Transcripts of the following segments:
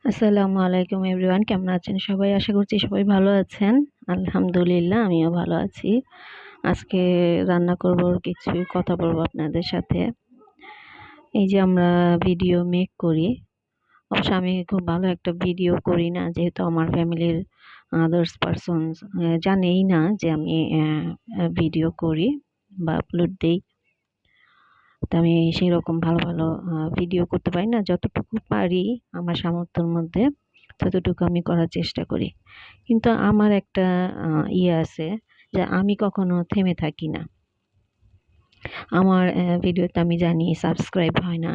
আসসালামু আলাইকুম এভরিওয়ান, কেমন আছেন সবাই? আশা করছি সবাই ভালো আছেন। আলহামদুলিল্লাহ আমিও ভালো আছি। আজকে রান্না করব, কিছু কথা বলবো আপনাদের সাথে। এই যে আমরা ভিডিও মেক করি, অবশ্য আমি খুব ভালো একটা ভিডিও করি না, যেহেতু আমার ফ্যামিলির আদার্স পারসনস জানেই না যে আমি ভিডিও করি বা আপলোড দেই। তো আমি সেরকম ভালো ভালো ভিডিও করতে পারি না। যতটুকু পারি আমার সামর্থ্যের মধ্যে ততটুকু আমি করার চেষ্টা করি। কিন্তু আমার একটা ইয়ে আছে যে আমি কখনো থেমে থাকি না। আমার ভিডিওতে আমি জানি সাবস্ক্রাইব হয় না,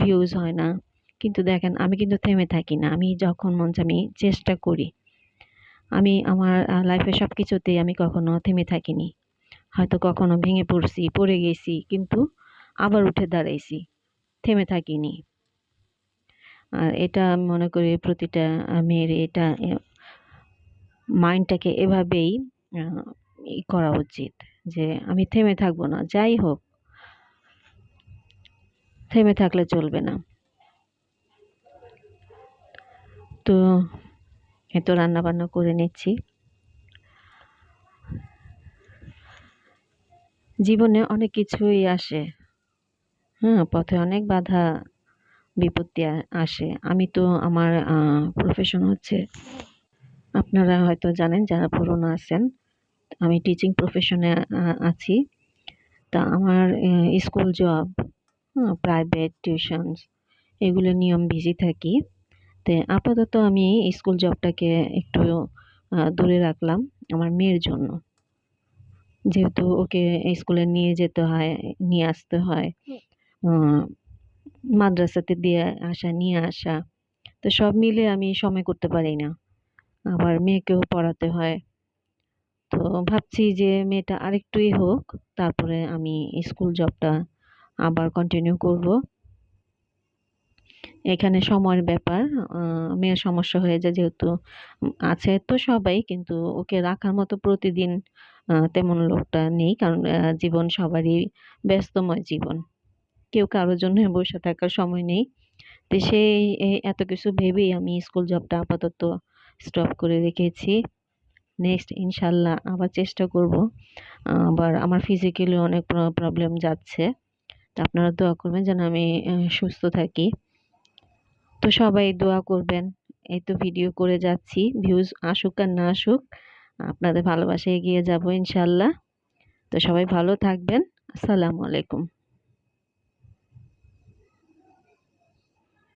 ভিউজ হয় না। কিন্তু দেখেন আমি কিন্তু থেমে থাকি না। আমি যখন মন চায় আমি চেষ্টা করি। আমি আমার লাইফে সবকিছুতেই আমি কখনো থেমে থাকিনি। হয়তো কখনো ভেঙে পড়ছি, পড়ে গেছি, কিন্তু আবার উঠে দাঁড়াইছি। থেমে থাকিনি। আর এটা আমি মনে করি প্রতিটা মেয়ের এটা মাইন্ডটাকে এভাবেই করা উচিত যে আমি থেমে থাকবো না, যাই হোক। থেমে থাকলে চলবে না। তো এত রান্না বান্না করে নিচ্ছি। জীবনে অনেক কিছুই আসে, হ্যাঁ, পথে অনেক বাধা বিপত্তি আসে। আমি তো আমার প্রফেশন হচ্ছে, আপনারা হয়তো জানেন যারা পুরনো আছেন, আমি টিচিং প্রফেশনে আছি। তা আমার স্কুল জব, প্রাইভেট টিউশনস, এগুলো নিয়ে আমি বিজি থাকি। তো আপাতত আমি স্কুল জবটাকে একটু দূরে রাখলাম আমার মেয়ের জন্য। যেহেতু ওকে স্কুলে নিয়ে যেতে হয়, নিয়ে আসতে হয়, মাদ্রাসাতে দিয়ে আসা, নিয়ে আসা। তো সব মিলে আমি সময় করতে পারি না। আবার মেয়েকেও পড়াতে হয়। তো ভাবছি যে মেয়েটা আরেকটু হোক, তারপরে আমি স্কুল জবটা আবার কন্টিনিউ করব। এখানে সময়ের ব্যাপার। মেয়ের সমস্যা হয়ে যায়, যেহেতু আছে তো সবাই, কিন্তু ওকে রাখার মতো প্রতিদিন তেমন লোকটা নেই। কারণ জীবন সবারই ব্যস্তময় জীবন। কেউ কারো জন্য বসে থাকার সময় নেই। তো সেই এত কিছু ভেবেই আমি স্কুল জবটা আপাতত স্টপ করে রেখেছি। নেক্সট ইনশাল্লাহ আবার চেষ্টা করব। আবার আমার ফিজিক্যালি অনেক প্রবলেম যাচ্ছে। তো আপনারা দোয়া করবেন যেন আমি সুস্থ থাকি। তো সবাই দোয়া করবেন। এই তো ভিডিও করে যাচ্ছি, ভিউজ আসুক আর না আসুক, আপনাদের ভালোবাসায় এগিয়ে যাব ইনশাল্লাহ। তো সবাই ভালো থাকবেন। আসসালামু আলাইকুম।